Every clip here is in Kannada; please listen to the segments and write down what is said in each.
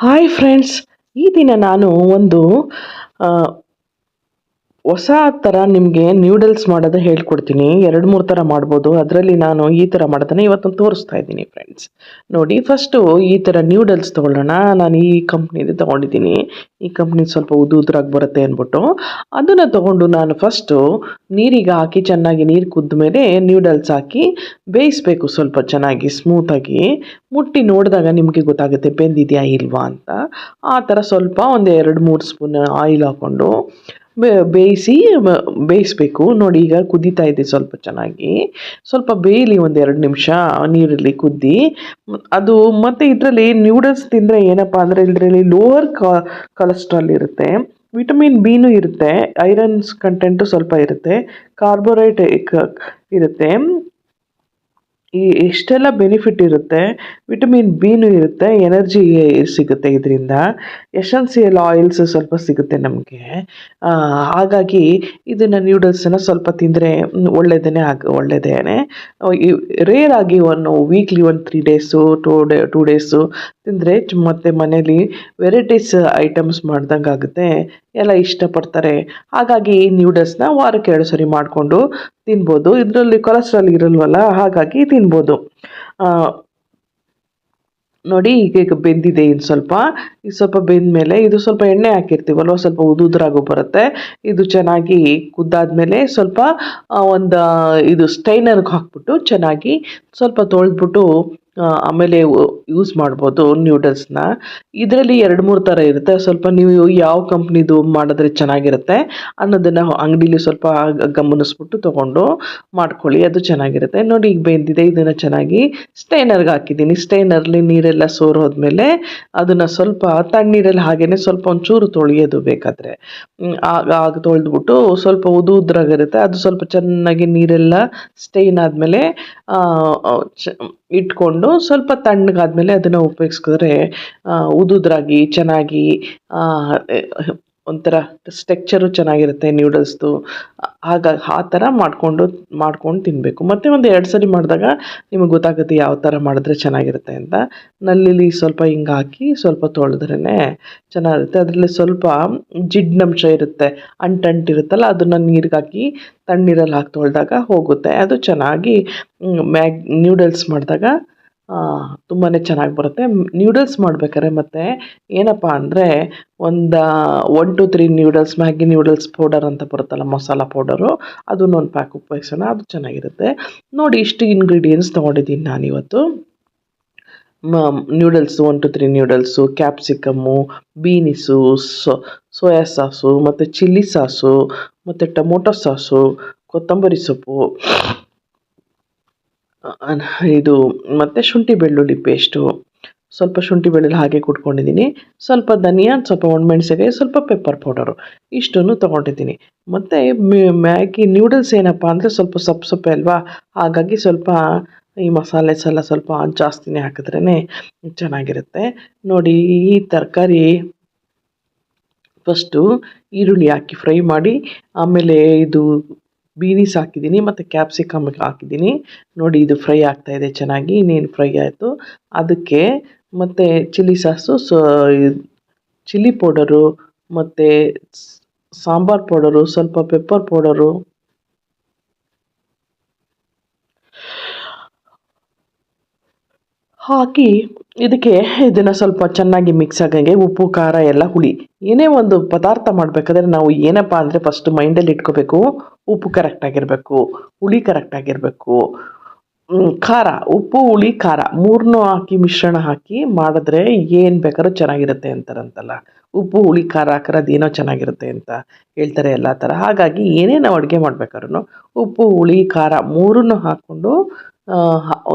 ಹಾಯ್ ಫ್ರೆಂಡ್ಸ್, ಈ ದಿನ ನಾನು ಒಂದು ಆ, ಹೊಸ ಥರ ನಿಮಗೆ ನ್ಯೂಡಲ್ಸ್ ಮಾಡೋದು ಹೇಳ್ಕೊಡ್ತೀನಿ. 2-3 ಥರ ಮಾಡ್ಬೋದು. ಅದರಲ್ಲಿ ನಾನು ಈ ಥರ ಮಾಡೋದನ್ನು ಇವತ್ತು ತೋರಿಸ್ತಾ ಇದ್ದೀನಿ ಫ್ರೆಂಡ್ಸ್. ನೋಡಿ, ಫಸ್ಟು ಈ ಥರ ನ್ಯೂಡಲ್ಸ್ ತೊಗೊಳ್ಳೋಣ. ನಾನು ಈ ಕಂಪ್ನಿದು ತೊಗೊಂಡಿದ್ದೀನಿ. ಈ ಕಂಪ್ನಿ ಸ್ವಲ್ಪ ಉದ್ರಾಗಿ ಬರುತ್ತೆ ಅಂದ್ಬಿಟ್ಟು ಅದನ್ನು ತೊಗೊಂಡು ನಾನು ಫಸ್ಟು ನೀರಿಗೆ ಹಾಕಿ ಚೆನ್ನಾಗಿ ನೀರು ಕುದ್ದ ಮೇಲೆ ನ್ಯೂಡಲ್ಸ್ ಹಾಕಿ ಬೇಯಿಸ್ಬೇಕು. ಸ್ವಲ್ಪ ಚೆನ್ನಾಗಿ ಸ್ಮೂತಾಗಿ ಮುಟ್ಟಿ ನೋಡಿದಾಗ ನಿಮಗೆ ಗೊತ್ತಾಗುತ್ತೆ ಬೆಂದಿದೆಯಾ ಇಲ್ವಾ ಅಂತ. ಆ ಥರ ಸ್ವಲ್ಪ ಒಂದು 2-3 ಸ್ಪೂನ್ ಆಯಿಲ್ ಹಾಕ್ಕೊಂಡು ಬೇಯಿಸ್ಬೇಕು. ನೋಡಿ, ಈಗ ಕುದೀತಾ ಇದೆ ಸ್ವಲ್ಪ ಚೆನ್ನಾಗಿ. ಸ್ವಲ್ಪ ಬೇಯಲಿ, ಒಂದು 2 ನಿಮಿಷ ನೀರಲ್ಲಿ ಕುದ್ದಿ. ಅದು ಮತ್ತು ಇದರಲ್ಲಿ ನ್ಯೂಡಲ್ಸ್ ತಿಂದರೆ ಏನಪ್ಪ ಅಂದರೆ ಇದರಲ್ಲಿ ಲೋವರ್ ಕೊಲೆಸ್ಟ್ರಾಲ್ ಇರುತ್ತೆ, ವಿಟಮಿನ್ ಬಿನೂ ಇರುತ್ತೆ, ಐರನ್ಸ್ ಕಂಟೆಂಟು ಸ್ವಲ್ಪ ಇರುತ್ತೆ, ಕಾರ್ಬೋಹೈಡ್ರೇಟ್ ಇರುತ್ತೆ. ಇಷ್ಟೆಲ್ಲ ಬೆನಿಫಿಟ್ ಇರುತ್ತೆ. ವಿಟಮಿನ್ ಬಿನೂ ಇರುತ್ತೆ, ಎನರ್ಜಿ ಸಿಗುತ್ತೆ ಇದರಿಂದ. ಎಸೆನ್ಷಿಯಲ್ ಆಯಿಲ್ಸ್ ಸ್ವಲ್ಪ ಸಿಗುತ್ತೆ ನಮಗೆ. ಹಾಗಾಗಿ ಇದನ್ನು ನ್ಯೂಡಲ್ಸನ್ನು ಸ್ವಲ್ಪ ತಿಂದರೆ ಒಳ್ಳೆಯದೇ. ರೇರ್ ಆಗಿ ವೀಕ್ಲಿ 3 ಡೇಸು 2 ಡೇಸು ತಿಂದರೆ ಮತ್ತು ಮನೇಲಿ ವೆರೈಟೀಸ್ ಐಟಮ್ಸ್ ಮಾಡ್ದಂಗೆ ಆಗುತ್ತೆ. ಎಲ್ಲ ಇಷ್ಟಪಡ್ತಾರೆ. ಹಾಗಾಗಿ ಈ ನ್ಯೂಡಲ್ಸ್ನ ವಾರಕ್ಕೆ 2 ಸರಿ ಮಾಡಿಕೊಂಡು ತಿನ್ಬೋದು. ಇದರಲ್ಲಿ ಕೊಲೆಸ್ಟ್ರಾಲ್ ಇರಲ್ವಲ್ಲ, ಹಾಗಾಗಿ ತಿನ್ಬೋದು. ನೋಡಿ, ಈಗ ಬೆಂದಿದೆ. ಇನ್ನು ಸ್ವಲ್ಪ ಬೆಂದ ಮೇಲೆ ಇದು ಸ್ವಲ್ಪ ಎಣ್ಣೆ ಹಾಕಿರ್ತೀವಲ್ವ, ಸ್ವಲ್ಪ ಉದುರಾಗೂ ಬರುತ್ತೆ. ಇದು ಚೆನ್ನಾಗಿ ಕುದ್ದಾದ್ಮೇಲೆ ಸ್ವಲ್ಪ ಒಂದು ಇದು ಸ್ಟೈನರ್ಗೆ ಹಾಕ್ಬಿಟ್ಟು ಚೆನ್ನಾಗಿ ಸ್ವಲ್ಪ ತೊಳೆದ್ಬಿಟ್ಟು ಆಮೇಲೆ ಯೂಸ್ ಮಾಡ್ಬೋದು ನ್ಯೂಡಲ್ಸ್ನ. ಇದರಲ್ಲಿ 2-3 ಥರ ಇರುತ್ತೆ. ಸ್ವಲ್ಪ ನೀವು ಯಾವ ಕಂಪ್ನಿದು ಮಾಡಿದ್ರೆ ಚೆನ್ನಾಗಿರುತ್ತೆ ಅನ್ನೋದನ್ನು ಅಂಗಡೀಲಿ ಸ್ವಲ್ಪ ಗಮನಿಸ್ಬಿಟ್ಟು ತೊಗೊಂಡು ಮಾಡ್ಕೊಳ್ಳಿ, ಅದು ಚೆನ್ನಾಗಿರುತ್ತೆ. ನೋಡಿ, ಈಗ ಬೆಂದಿದೆ. ಇದನ್ನು ಚೆನ್ನಾಗಿ ಸ್ಟೈನರ್ಗೆ ಹಾಕಿದ್ದೀನಿ. ಸ್ಟೈನರ್ಲಿ ನೀರೆಲ್ಲ ಸೋರೋದ್ಮೇಲೆ ಅದನ್ನು ಸ್ವಲ್ಪ ತಣ್ಣೀರಲ್ಲಿ ಹಾಗೇ ಸ್ವಲ್ಪ ಒಂಚೂರು ತೊಳೆಯೋದು ಬೇಕಾದರೆ. ಆಗ ತೊಳೆದ್ಬಿಟ್ಟು ಸ್ವಲ್ಪ ಉದ್ರಾಗಿರುತ್ತೆ. ಅದು ಸ್ವಲ್ಪ ಚೆನ್ನಾಗಿ ನೀರೆಲ್ಲ ಸ್ಟೈನ್ ಆದಮೇಲೆ ಇಟ್ಕೊಂಡು ಸ್ವಲ್ಪ ತಣ್ಣಗಾದ್ಮೇಲೆ ಅದನ್ನು ಉಪಯೋಗಿಸಿದ್ರೆ ಉದುದ್ರಾಗಿ ಚೆನ್ನಾಗಿ ಒಂಥರ ಸ್ಟ್ರಕ್ಚರು ಚೆನ್ನಾಗಿರುತ್ತೆ ನ್ಯೂಡಲ್ಸ್ದು. ಹಾಗಾಗಿ ಆ ಥರ ಮಾಡ್ಕೊಂಡು ತಿನ್ನಬೇಕು. ಮತ್ತು ಒಂದು 2 ಸರಿ ಮಾಡಿದಾಗ ನಿಮಗೆ ಗೊತ್ತಾಗುತ್ತೆ ಯಾವ ಥರ ಮಾಡಿದ್ರೆ ಚೆನ್ನಾಗಿರುತ್ತೆ ಅಂತ. ನಲ್ಲಿಲಿ ಸ್ವಲ್ಪ ಹಿಂಗೆ ಹಾಕಿ ಸ್ವಲ್ಪ ತೊಳೆದ್ರೇ ಚೆನ್ನಾಗಿರುತ್ತೆ. ಅದರಲ್ಲಿ ಸ್ವಲ್ಪ ಜಿಡ್ಡಿನಂಶ ಇರುತ್ತೆ, ಅಂಟಿರುತ್ತಲ್ಲ, ಅದನ್ನು ನೀರಿಗೆ ಹಾಕಿ ತಣ್ಣೀರಲ್ಲಿ ಹಾಕಿ ತೊಳೆದಾಗ ಹೋಗುತ್ತೆ. ಅದು ಚೆನ್ನಾಗಿ ನ್ಯೂಡಲ್ಸ್ ಮಾಡಿದಾಗ ತುಂಬಾ ಚೆನ್ನಾಗಿ ಬರುತ್ತೆ. ನ್ಯೂಡಲ್ಸ್ ಮಾಡ್ಬೇಕಾದ್ರೆ ಮತ್ತು ಏನಪ್ಪ ಅಂದರೆ 1 to 3 noodles, Maggi noodles powder ಅಂತ ಬರುತ್ತಲ್ಲ, ಮಸಾಲ ಪೌಡರು, ಅದನ್ನು ಒಂದು ಪ್ಯಾಕ್ ಉಪಯೋಗಿಸೋಣ, ಅದು ಚೆನ್ನಾಗಿರುತ್ತೆ. ನೋಡಿ, ಇಷ್ಟು ಇಂಗ್ರೀಡಿಯೆಂಟ್ಸ್ ತೊಗೊಂಡಿದ್ದೀನಿ ನಾನಿವತ್ತು. Noodles 1 to 3 noodles, capsicum, beans, soya sauce, ಮತ್ತು ಚಿಲ್ಲಿ ಸಾಸು, ಮತ್ತು ಟೊಮೊಟೊ ಸಾಸು, ಕೊತ್ತಂಬರಿ ಸೊಪ್ಪು, ಇದು ಮತ್ತು ಶುಂಠಿ ಬೆಳ್ಳುಳ್ಳಿ ಪೇಸ್ಟು, ಸ್ವಲ್ಪ ಶುಂಠಿ ಬೆಳ್ಳುಳ್ಳಿ ಹಾಗೆ ಕುಟ್ಕೊಂಡಿದ್ದೀನಿ, ಸ್ವಲ್ಪ ಧನಿಯಾ, ಸ್ವಲ್ಪ ಒಣಮೆಣಸಿನಕಾಯಿ, ಸ್ವಲ್ಪ ಪೆಪ್ಪರ್ ಪೌಡರು, ಇಷ್ಟನ್ನು ತೊಗೊಂಡಿದ್ದೀನಿ. ಮತ್ತು ಮ್ಯಾಗಿ ನ್ಯೂಡಲ್ಸ್ ಏನಪ್ಪ ಅಂದರೆ ಸ್ವಲ್ಪ ಸಪ್ಪೆ ಅಲ್ವಾ, ಹಾಗಾಗಿ ಸ್ವಲ್ಪ ಈ ಮಸಾಲೆಸ್ ಎಲ್ಲ ಸ್ವಲ್ಪ ಜಾಸ್ತಿನೇ ಹಾಕಿದ್ರೇ ಚೆನ್ನಾಗಿರುತ್ತೆ. ನೋಡಿ, ಈ ತರಕಾರಿ ಫಸ್ಟು ಈರುಳ್ಳಿ ಹಾಕಿ ಫ್ರೈ ಮಾಡಿ, ಆಮೇಲೆ ಇದು ಬೀನಿಸ್ ಹಾಕಿದ್ದೀನಿ ಮತ್ತು ಕ್ಯಾಪ್ಸಿಕಮ್ ಹಾಕಿದ್ದೀನಿ. ನೋಡಿ, ಇದು ಫ್ರೈ ಆಗ್ತಾಯಿದೆ ಚೆನ್ನಾಗಿ. ಇನ್ನೇನು ಫ್ರೈ ಆಯಿತು, ಅದಕ್ಕೆ ಮತ್ತು ಚಿಲ್ಲಿ ಸಾಸು, ಚಿಲ್ಲಿ ಪೌಡರು, ಮತ್ತು ಸಾಂಬಾರ್ ಪೌಡರು, ಸ್ವಲ್ಪ ಪೆಪ್ಪರ್ ಪೌಡರು ಹಾಕಿ ಇದನ್ನು ಸ್ವಲ್ಪ ಚೆನ್ನಾಗಿ ಮಿಕ್ಸ್ ಆಗಂಗೆ ಉಪ್ಪು, ಖಾರ ಎಲ್ಲ, ಹುಳಿ, ಏನೇ ಒಂದು ಪದಾರ್ಥ ಮಾಡಬೇಕಾದ್ರೆ ನಾವು ಏನಪ್ಪ ಅಂದರೆ ಫಸ್ಟ್ ಮೈಂಡಲ್ಲಿ ಇಟ್ಕೋಬೇಕು, ಉಪ್ಪು ಕರೆಕ್ಟಾಗಿರಬೇಕು, ಹುಳಿ ಕರೆಕ್ಟಾಗಿರಬೇಕು, ಖಾರ, ಉಪ್ಪು, ಹುಳಿ, ಖಾರ 3ನೂ ಹಾಕಿ ಮಿಶ್ರಣ ಹಾಕಿ ಮಾಡಿದ್ರೆ ಏನು ಬೇಕಾದ್ರೂ ಚೆನ್ನಾಗಿರುತ್ತೆ ಅಂತಾರಂತಲ್ಲ. ಉಪ್ಪು, ಹುಳಿ, ಖಾರ ಹಾಕಿದ್ರೆ ಅದೇನೋ ಚೆನ್ನಾಗಿರುತ್ತೆ ಅಂತ ಹೇಳ್ತಾರೆ ಎಲ್ಲ ಥರ. ಹಾಗಾಗಿ ಏನೇ ನಾವು ಅಡುಗೆ ಮಾಡ್ಬೇಕಾದ್ರೂ ಉಪ್ಪು, ಹುಳಿ, ಖಾರ 3ನೂ ಹಾಕ್ಕೊಂಡು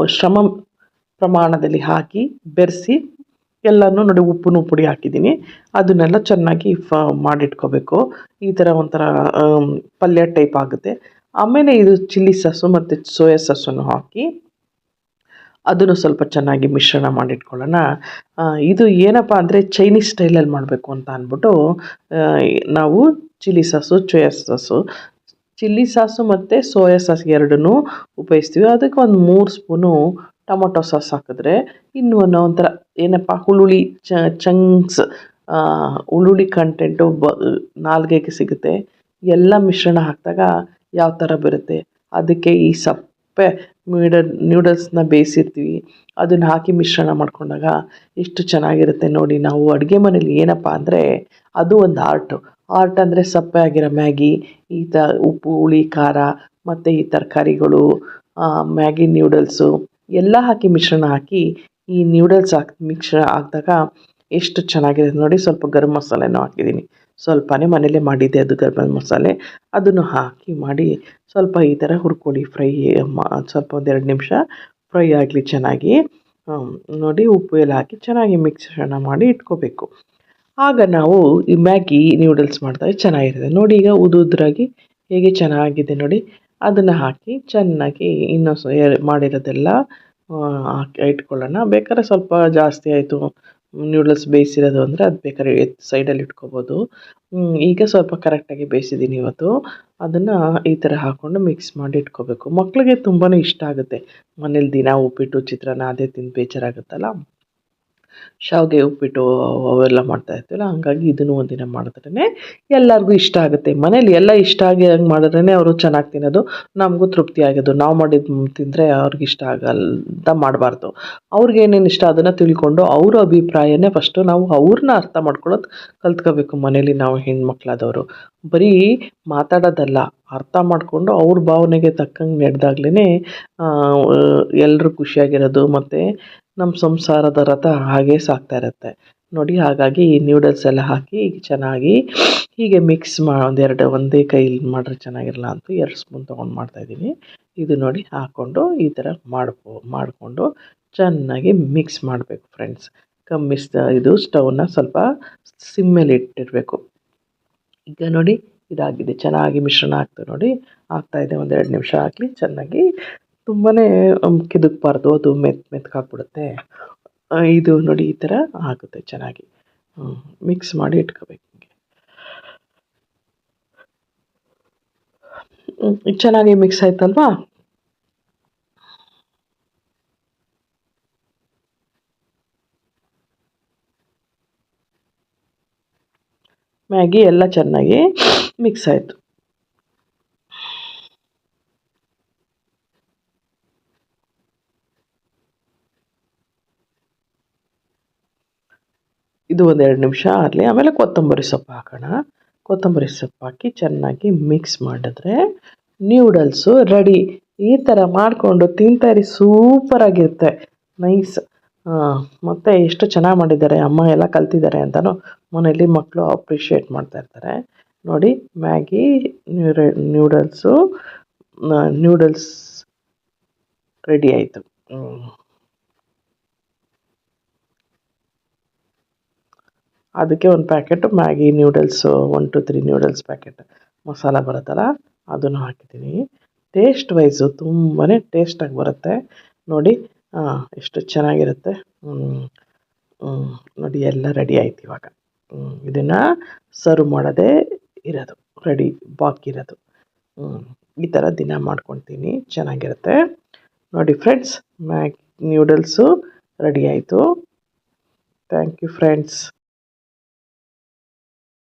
ಪ್ರಮಾಣದಲ್ಲಿ ಹಾಕಿ ಬೆರೆಸಿ ಎಲ್ಲನೂ. ನೋಡಿ, ಉಪ್ಪು ಪುಡಿ ಹಾಕಿದ್ದೀನಿ, ಅದನ್ನೆಲ್ಲ ಚೆನ್ನಾಗಿ ಮಾಡಿಟ್ಕೋಬೇಕು. ಈ ಥರ ಒಂಥರ ಪಲ್ಯ ಟೈಪ್ ಆಗುತ್ತೆ. ಆಮೇಲೆ ಇದು ಚಿಲ್ಲಿ ಸಾಸು ಮತ್ತು ಸೋಯಾ ಸಾಸನ್ನು ಹಾಕಿ ಅದನ್ನು ಸ್ವಲ್ಪ ಚೆನ್ನಾಗಿ ಮಿಶ್ರಣ ಮಾಡಿಟ್ಕೊಳ್ಳೋಣ. ಇದು ಏನಪ್ಪ ಅಂದರೆ ಚೈನೀಸ್ ಸ್ಟೈಲಲ್ಲಿ ಮಾಡಬೇಕು ಅಂತ ಅಂದ್ಬಿಟ್ಟು ನಾವು chilli sauce, soya sauce, chilli sauce ಮತ್ತು ಸೋಯಾ ಸಾಸ್ 2ನೂ ಉಪಯೋಗಿಸ್ತೀವಿ. ಅದಕ್ಕೆ ಒಂದು 3 ಸ್ಪೂನು ಟೊಮೊಟೊ ಸಾಸ್ ಹಾಕಿದ್ರೆ ಇನ್ನೂ ಒಂಥರ ಏನಪ್ಪ ಹುಳುಳಿ ಚಂಕ್ಸ್ ಹುಳುಳಿ ಕಂಟೆಂಟು ನಾಲ್ಗೆಗೆ ಸಿಗುತ್ತೆ. ಎಲ್ಲ ಮಿಶ್ರಣ ಹಾಕಿದಾಗ ಯಾವ ಥರ ಬರುತ್ತೆ, ಅದಕ್ಕೆ ಈ ಸಪ್ಪೆ ನ್ಯೂಡಲ್ಸ್ನ ಬೇಯಿಸಿರ್ತೀವಿ ಅದನ್ನು ಹಾಕಿ ಮಿಶ್ರಣ ಮಾಡ್ಕೊಂಡಾಗ ಎಷ್ಟು ಚೆನ್ನಾಗಿರುತ್ತೆ ನೋಡಿ. ನಾವು ಅಡುಗೆ ಮನೇಲಿ ಏನಪ್ಪ ಅಂದರೆ ಅದು ಒಂದು ಆರ್ಟ್ ಅಂದರೆ ಸಪ್ಪೆ ಆಗಿರೋ ಮ್ಯಾಗಿ, ಈ ಉಪ್ಪು ಹುಳಿ ಖಾರ ಮತ್ತು ಈ ತರಕಾರಿಗಳು, ಮ್ಯಾಗಿ ನ್ಯೂಡಲ್ಸು ಎಲ್ಲ ಹಾಕಿ ಮಿಶ್ರಣ ಹಾಕಿ ಈ ನ್ಯೂಡಲ್ಸ್ ಮಿಶ್ರಣ ಹಾಕಿದಾಗ ಎಷ್ಟು ಚೆನ್ನಾಗಿರುತ್ತೆ ನೋಡಿ. ಸ್ವಲ್ಪ ಗರಂ ಮಸಾಲೆನೂ ಹಾಕಿದ್ದೀನಿ, ಸ್ವಲ್ಪನೇ ಮನೇಲೇ ಮಾಡಿದ್ದೆ ಅದು ಗರಂ ಮಸಾಲೆ, ಅದನ್ನು ಹಾಕಿ ಮಾಡಿ ಸ್ವಲ್ಪ ಈ ಥರ ಹುರ್ಕೊಳ್ಳಿ. ಫ್ರೈ ಸ್ವಲ್ಪ 1-2 ನಿಮಿಷ ಫ್ರೈ ಆಗಲಿ ಚೆನ್ನಾಗಿ. ನೋಡಿ ಉಪ್ಪು ಎಲ್ಲ ಹಾಕಿ ಚೆನ್ನಾಗಿ ಮಿಶ್ರಣ ಮಾಡಿ ಇಟ್ಕೋಬೇಕು. ಆಗ ನಾವು ಈ ಮ್ಯಾಗಿ ನ್ಯೂಡಲ್ಸ್ ಮಾಡಿದಾಗ ಚೆನ್ನಾಗಿರುತ್ತೆ ನೋಡಿ. ಈಗ ಉದುರಾಗಿ ಹೇಗೆ ಚೆನ್ನಾಗಿದೆ ನೋಡಿ. ಅದನ್ನು ಹಾಕಿ ಚೆನ್ನಾಗಿ ಮಾಡಿರೋದೆಲ್ಲ ಹಾಕಿ ಇಟ್ಕೊಳ್ಳೋಣ. ಬೇಕಾದ್ರೆ ಸ್ವಲ್ಪ ಜಾಸ್ತಿ ಆಯಿತು ನ್ಯೂಡಲ್ಸ್ ಬೇಯಿಸಿರೋದು ಅಂದರೆ ಅದು ಬೇಕಾದ್ರೆ ಸೈಡಲ್ಲಿ ಇಟ್ಕೋಬೋದು. ಈಗ ಸ್ವಲ್ಪ ಕರೆಕ್ಟಾಗಿ ಬೇಯಿಸಿದ್ದೀನಿ ಇವತ್ತು. ಅದನ್ನು ಈ ಥರ ಹಾಕ್ಕೊಂಡು ಮಿಕ್ಸ್ ಮಾಡಿ ಇಟ್ಕೋಬೇಕು. ಮಕ್ಕಳಿಗೆ ತುಂಬಾ ಇಷ್ಟ ಆಗುತ್ತೆ. ಮನೇಲಿ ದಿನ ಉಪ್ಪಿಟ್ಟು ಚಿತ್ರಾನ್ನ ಅದೇ ತಿಂದು ಬೇಜಾರಾಗುತ್ತಲ್ಲ, ಶಾವಿಗೆ ಉಪ್ಪಿಟ್ಟು ಅವೆಲ್ಲ ಮಾಡ್ತಾಯಿರ್ತೀವಲ್ಲ, ಹಂಗಾಗಿ ಇದನ್ನು ಒಂದಿನ ಮಾಡಿದ್ರೇ ಎಲ್ಲರಿಗೂ ಇಷ್ಟ ಆಗುತ್ತೆ. ಮನೇಲಿ ಎಲ್ಲ ಇಷ್ಟ ಆಗಿ ಹಂಗೆ ಮಾಡಿದ್ರೇ ಅವರು ಚೆನ್ನಾಗಿ ತಿನ್ನೋದು, ನಮಗೂ ತೃಪ್ತಿ ಆಗೋದು. ನಾವು ಮಾಡಿದ್ದು ತಿಂದರೆ ಅವ್ರಿಗೆ ಇಷ್ಟ ಆಗಲ್ಲ ಮಾಡಬಾರ್ದು. ಅವ್ರಿಗೆ ಏನೇನು ಇಷ್ಟ ಅದನ್ನು ತಿಳ್ಕೊಂಡು ಅವ್ರ ಅಭಿಪ್ರಾಯನೇ ಫಸ್ಟು ನಾವು ಅವ್ರನ್ನ ಅರ್ಥ ಮಾಡ್ಕೊಳ್ಳೋದು ಕಲ್ತ್ಕೋಬೇಕು. ಮನೇಲಿ ನಾವು ಹೆಣ್ಮಕ್ಳಾದವರು ಬರೀ ಮಾತಾಡೋದಲ್ಲ, ಅರ್ಥ ಮಾಡಿಕೊಂಡು ಅವ್ರ ಭಾವನೆಗೆ ತಕ್ಕಂಗೆ ನಡೆದಾಗ್ಲೇ ಎಲ್ಲರೂ ಖುಷಿಯಾಗಿರೋದು ಮತ್ತು ನಮ್ಮ ಸಂಸಾರದ ರಥ ಹಾಗೇ ಸಾಗ್ತಾ ಇರುತ್ತೆ ನೋಡಿ. ಹಾಗಾಗಿ ಈ ನ್ಯೂಡಲ್ಸ್ ಎಲ್ಲ ಹಾಕಿ ಚೆನ್ನಾಗಿ ಹೀಗೆ ಮಿಕ್ಸ್ ಒಂದೇ ಕೈಲಿ ಮಾಡಿದ್ರೆ ಚೆನ್ನಾಗಿರಲ್ಲ ಅಂತ 2 ಸ್ಪೂನ್ ತೊಗೊಂಡು ಮಾಡ್ತಾಯಿದ್ದೀನಿ. ಇದು ನೋಡಿ ಹಾಕ್ಕೊಂಡು ಈ ಥರ ಮಾಡಿಕೊಂಡು ಚೆನ್ನಾಗಿ ಮಿಕ್ಸ್ ಮಾಡಬೇಕು ಫ್ರೆಂಡ್ಸ್. ಇದು ಸ್ಟವ್ನ ಸ್ವಲ್ಪ ಸಿಮ್ಮಲ್ಲಿ ಇಟ್ಟಿರಬೇಕು. ಈಗ ನೋಡಿ ಇದಾಗಿದೆ, ಚೆನ್ನಾಗಿ ಮಿಶ್ರಣ ಆಗ್ತದೆ ನೋಡಿ. ಆಗ್ತಾಯಿದೆ, 1-2 ನಿಮಿಷ ಹಾಕಿ ಚೆನ್ನಾಗಿ. ತುಂಬಾ ಕೆದಕಬಾರ್ದು, ಅದು ಮೆತ್ಕಾಗ್ಬಿಡುತ್ತೆ. ಇದು ನೋಡಿ ಈ ಥರ ಆಗುತ್ತೆ ಚೆನ್ನಾಗಿ. ಮಿಕ್ಸ್ ಮಾಡಿ ಇಟ್ಕೋಬೇಕು. ಚೆನ್ನಾಗಿ ಮಿಕ್ಸ್ ಆಯ್ತಲ್ವಾ. ಮ್ಯಾಗಿ ಎಲ್ಲ ಚೆನ್ನಾಗಿ ಮಿಕ್ಸ್ ಆಯಿತು. ಇದು 1-2 ನಿಮಿಷ ಆಗಲಿ. ಆಮೇಲೆ ಕೊತ್ತಂಬರಿ ಸೊಪ್ಪು ಹಾಕೋಣ. ಕೊತ್ತಂಬರಿ ಸೊಪ್ಪು ಹಾಕಿ ಚೆನ್ನಾಗಿ ಮಿಕ್ಸ್ ಮಾಡಿದ್ರೆ ನ್ಯೂಡಲ್ಸು ರೆಡಿ. ಈ ಥರ ಮಾಡಿಕೊಂಡು ತಿಂತಾಯಿರಿ, ಸೂಪರಾಗಿರುತ್ತೆ, ನೈಸ್. ಮತ್ತು ಎಷ್ಟು ಚೆನ್ನಾಗಿ ಮಾಡಿದ್ದಾರೆ ಅಮ್ಮ, ಎಲ್ಲ ಕಲ್ತಿದ್ದಾರೆ ಅಂತಲೂ ಮನೇಲಿ ಮಕ್ಕಳು ಅಪ್ರಿಷಿಯೇಟ್ ಮಾಡ್ತಾಯಿರ್ತಾರೆ ನೋಡಿ. ಮ್ಯಾಗಿ ನ್ಯೂಡಲ್ಸ್ ರೆಡಿ ಆಯಿತು. ಅದಕ್ಕೆ ಒಂದು packet Maggi noodles 1 to 3 noodles packet masala ಬರುತ್ತಲ್ಲ ಅದನ್ನು ಹಾಕಿದ್ದೀನಿ. ಟೇಸ್ಟ್ ವೈಸು ತುಂಬಾ ಟೇಸ್ಟಾಗಿ ಬರುತ್ತೆ ನೋಡಿ. ಎಷ್ಟು ಚೆನ್ನಾಗಿರುತ್ತೆ ನೋಡಿ. ಎಲ್ಲ ರೆಡಿ ಆಯ್ತು ಇವಾಗ. ಇದನ್ನು ಸರ್ವ್ ಮಾಡೋದೇ ಇರೋದು, ರೆಡಿ ಬಾಕಿ ಇರೋದು. ಈ ಥರ ದಿನ ಮಾಡ್ಕೊತೀನಿ, ಚೆನ್ನಾಗಿರುತ್ತೆ ನೋಡಿ ಫ್ರೆಂಡ್ಸ್. ನ್ಯೂಡಲ್ಸು ರೆಡಿ ಆಯಿತು. Thank you friends.